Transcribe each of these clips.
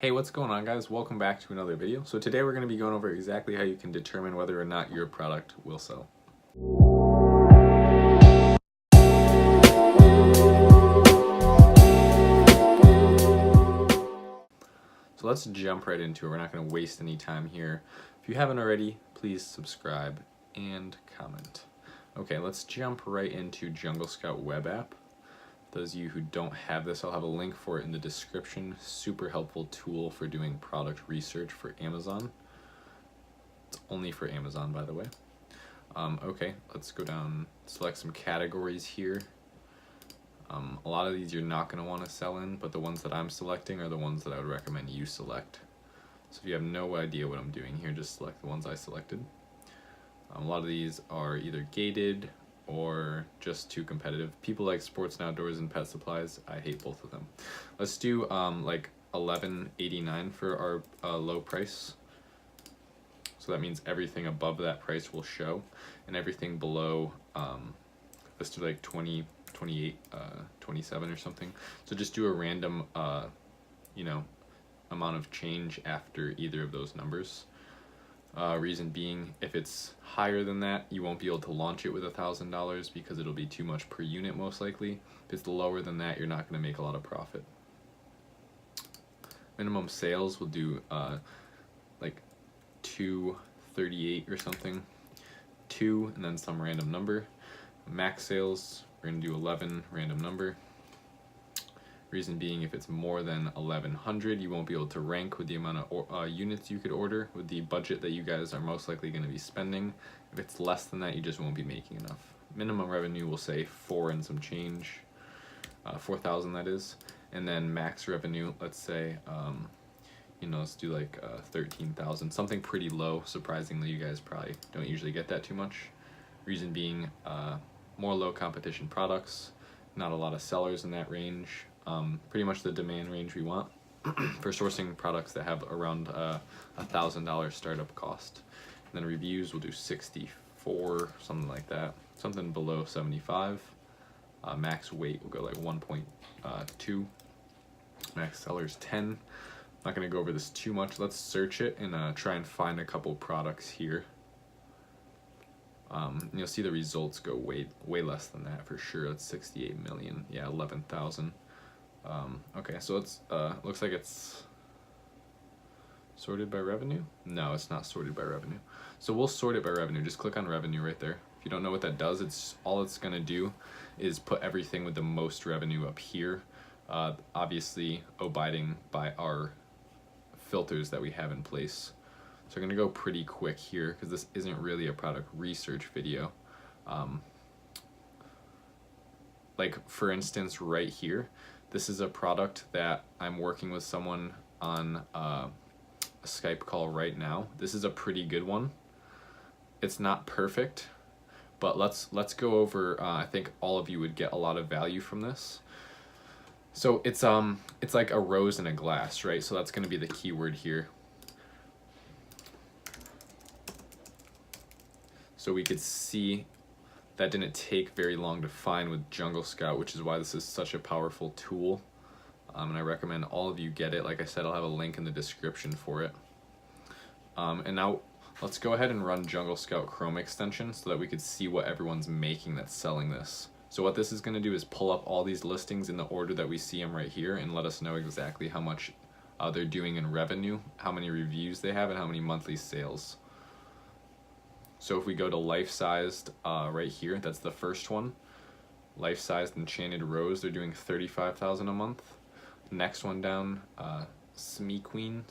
Hey, what's going on, guys? Welcome back to another video. So today we're going to be going over exactly how you can determine whether or not your product will sell. So let's jump right into it. We're not going to waste any time here. If you haven't already, please subscribe and comment. Okay, let's jump right into Jungle Scout web app. Those of you who don't have this, I'll have a link for it in the description. Super helpful tool for doing product research for Amazon. It's only for Amazon, by the way. Okay, let's go down, select some categories here. A lot of these you're not going to want to sell in, but the ones that I'm selecting are the ones that I would recommend you select. So if you have no idea what I'm doing here, just select the ones I selected. A lot of these are either gated or just too competitive. People like sports and outdoors and pet supplies. I hate both of them. Let's do like $11.89 for our low price. So that means everything above that price will show, and everything below, let's do like 20, 28, 27 or something. So just do a random, amount of change after either of those numbers. Reason being, if it's higher than that, you won't be able to launch it with $1,000 because it'll be too much per unit most likely. If it's lower than that, you're not going to make a lot of profit. Minimum sales will do like 238 or something, 2 and then some random number. Max sales, we're going to do 11 random number. Reason being, if it's more than 1100, you won't be able to rank with the amount of units you could order with the budget that you guys are most likely going to be spending. If it's less than that, you just won't be making enough. Minimum revenue will say 4 and some change, 4,000 that is. And then max revenue, let's say, let's do like 13,000, something pretty low. Surprisingly, you guys probably don't usually get that too much. Reason being, more low competition products, not a lot of sellers in that range. Pretty much the demand range we want for sourcing products that have around $1,000 startup cost. And then reviews will do 64, something like that, something below 75. Max weight will go like 1.2. Max sellers 10. Not going to go over this too much. Let's search it and try and find a couple products here. You'll see the results go way less than that for sure. That's 68 million. Yeah, 11,000. Okay, so it's looks like it's sorted by revenue. No, it's not sorted by revenue. So we'll sort it by revenue. Just click on revenue right there. If you don't know what that does, it's gonna do is put everything with the most revenue up here. Obviously abiding by our filters that we have in place. So I'm gonna go pretty quick here because this isn't really a product research video. Like for instance, right here, this is a product that I'm working with someone on a Skype call right now. This is a pretty good one. It's not perfect, but let's go over. I think all of you would get a lot of value from this. So it's like a rose in a glass, right? So that's going to be the keyword here. So we could see that didn't take very long to find with Jungle Scout, which is why this is such a powerful tool. And I recommend all of you get it. Like I said, I'll have a link in the description for it. And now let's go ahead and run Jungle Scout Chrome extension so that we could see what everyone's making that's selling this. So what this is going to do is pull up all these listings in the order that we see them right here and let us know exactly how much they're doing in revenue, how many reviews they have, and how many monthly sales. So if we go to life-sized right here, that's the first one. Life-sized enchanted rose, they're doing 35,000 a month. Next one down, Smequeen,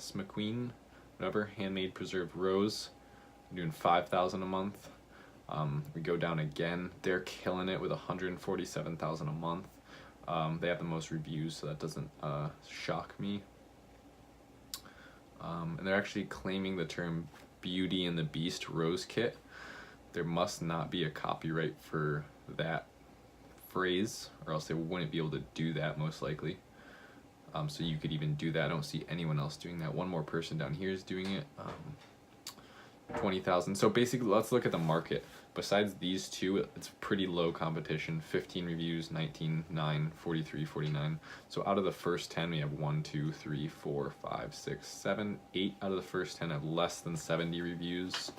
whatever, handmade preserved rose, doing 5,000 a month. We go down again, they're killing it with 147,000 a month. They have the most reviews, so that doesn't shock me. And they're actually claiming the term Beauty and the Beast rose kit. There must not be a copyright for that phrase, or else they wouldn't be able to do that most likely. So you could even do that. I don't see anyone else doing that. One more person down here is doing it. 20,000. So basically, let's look at the market. Besides these two, it's pretty low competition. 15 reviews, 19, 9, 43, 49. So out of the first 10, we have 1, 2, 3, 4, 5, 6, 7, 8 out of the first 10 have less than 70 reviews.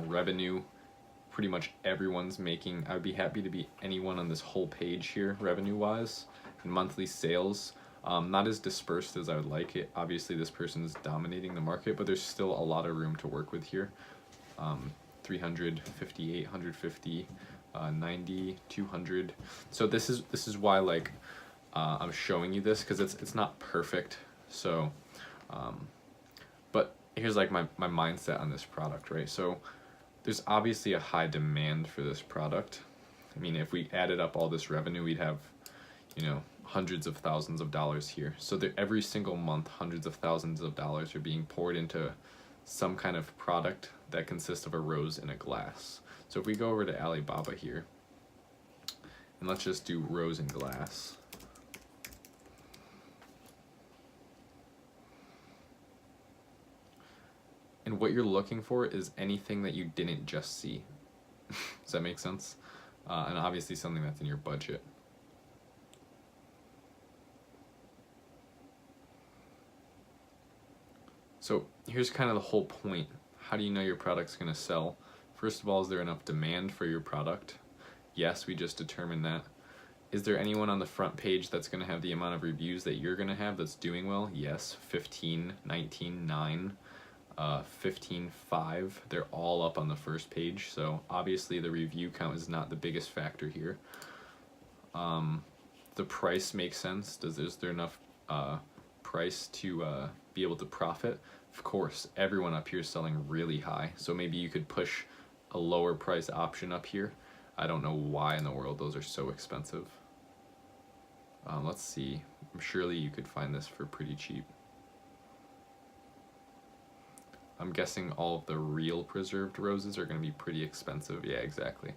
Revenue, pretty much everyone's making. I would be happy to be anyone on this whole page here, revenue-wise. And monthly sales, not as dispersed as I would like it. Obviously, this person is dominating the market, but there's still a lot of room to work with here. 350, 850, 90, 200. So this is why, like, I'm showing you this, because it's not perfect. So, but here's like my mindset on this product, right? So there's obviously a high demand for this product. I mean, if we added up all this revenue, we'd have, you know, hundreds of thousands of dollars here. So that every single month, hundreds of thousands of dollars are being poured into some kind of product that consists of a rose in a glass. So if we go over to Alibaba here, and let's just do rose in glass. And what you're looking for is anything that you didn't just see. Does that make sense? And obviously something that's in your budget. So here's kind of the whole point. How do you know your product's going to sell? First of all, is there enough demand for your product? Yes, we just determined that. Is there anyone on the front page that's going to have the amount of reviews that you're going to have that's doing well? Yes, 15, 19, 9, 15, 5. They're all up on the first page. So obviously the review count is not the biggest factor here. The price makes sense. Is there enough price to be able to profit? Of course, everyone up here is selling really high, so maybe you could push a lower price option up here. I don't know why in the world those are so expensive. Let's see, surely you could find this for pretty cheap. I'm guessing all of the real preserved roses are going to be pretty expensive. Yeah, exactly.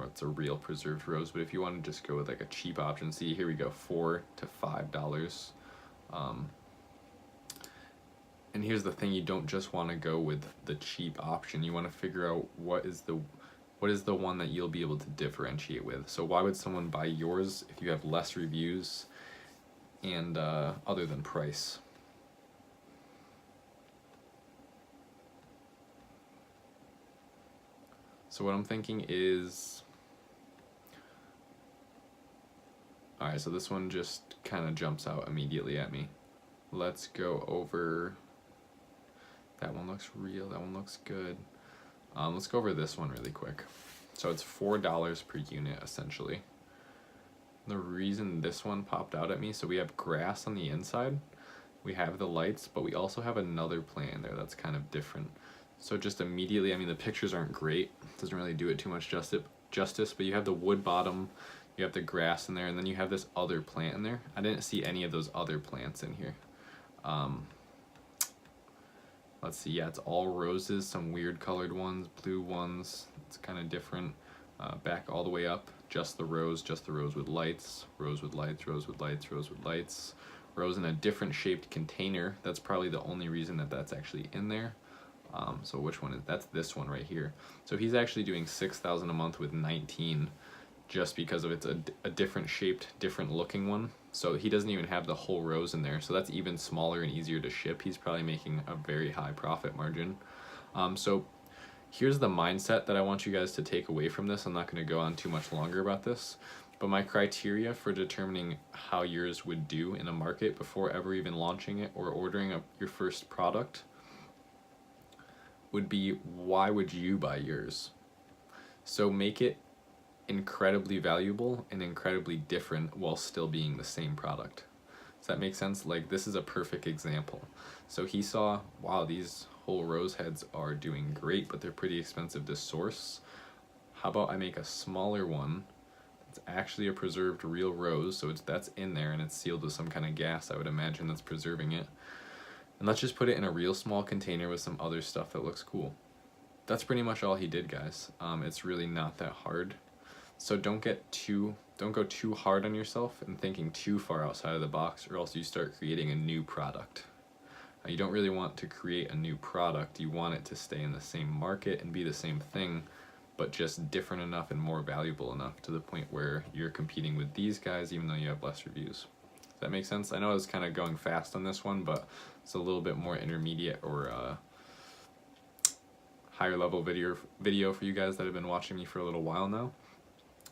It's a real preserved rose, but if you want to just go with like a cheap option, see, here we go, $4 to $5. And here's the thing, you don't just want to go with the cheap option. You want to figure out what is the one that you'll be able to differentiate with. So why would someone buy yours if you have less reviews and other than price? So what I'm thinking is, all right, so this one just kind of jumps out immediately at me. Let's go over, that one looks real, that one looks good. Let's go over this one really quick. So it's $4 per unit essentially. The reason this one popped out at me, so we have grass on the inside, we have the lights, but we also have another plant in there that's kind of different. So just immediately, I mean, the pictures aren't great, doesn't really do it too much justice, but you have the wood bottom, you have the grass in there, and then you have this other plant in there. I didn't see any of those other plants in here. Let's see, yeah, it's all roses, some weird colored ones, blue ones, it's kind of different. Back all the way up, just the rose with lights, rose with lights, rose with lights, rose with lights, rose in a different shaped container. That's probably the only reason that that's actually in there. So which one is, that's this one right here. So he's actually doing 6,000 a month with 19 just because of it's a different shaped, different looking one. So he doesn't even have the whole rose in there. So that's even smaller and easier to ship. He's probably making a very high profit margin. So here's the mindset that I want you guys to take away from this. I'm not going to go on too much longer about this, but my criteria for determining how yours would do in a market before ever even launching it or ordering your first product would be, why would you buy yours? So make it incredibly valuable and incredibly different while still being the same product. Does that make sense? Like, this is a perfect example. So he saw, wow, these whole rose heads are doing great, but they're pretty expensive to source. How about I make a smaller one that's actually a preserved real rose, so that's in there and it's sealed with some kind of gas, I would imagine, that's preserving it. And let's just put it in a real small container with some other stuff that looks cool. That's pretty much all he did, guys. It's really not that hard. So don't go too hard on yourself and thinking too far outside of the box, or else you start creating a new product. You don't really want to create a new product. You want it to stay in the same market and be the same thing, but just different enough and more valuable enough to the point where you're competing with these guys even though you have less reviews. Does that make sense? I know I was kind of going fast on this one, but it's a little bit more intermediate or higher level video for you guys that have been watching me for a little while now.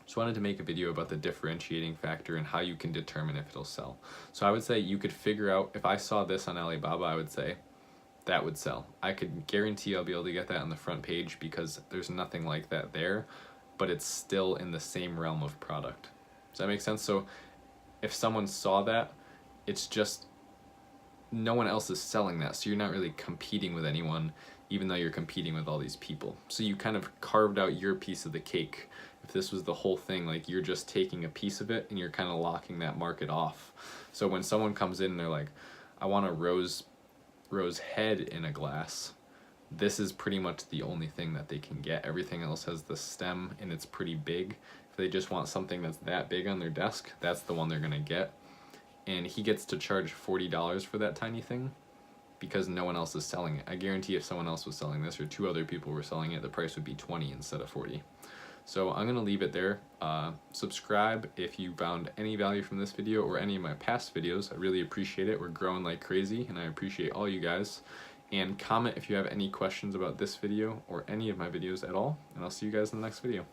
Just wanted to make a video about the differentiating factor and how you can determine if it'll sell. So I would say you could figure out, if I saw this on Alibaba, I would say that would sell. I could guarantee I'll be able to get that on the front page because there's nothing like that there, but it's still in the same realm of product. Does that make sense? So if someone saw that, it's just no one else is selling that, so you're not really competing with anyone, even though you're competing with all these people. So you kind of carved out your piece of the cake. If this was the whole thing, like you're just taking a piece of it and you're kind of locking that market off. So when someone comes in and they're like, I want a rose head in a glass, this is pretty much the only thing that they can get. Everything else has the stem and it's pretty big. If they just want something that's that big on their desk, that's the one they're gonna get. And he gets to charge $40 for that tiny thing because no one else is selling it. I guarantee if someone else was selling this or two other people were selling it, the price would be 20 instead of 40. So I'm gonna leave it there. Subscribe if you found any value from this video or any of my past videos. I really appreciate it. We're growing like crazy and I appreciate all you guys. And comment if you have any questions about this video or any of my videos at all. And I'll see you guys in the next video.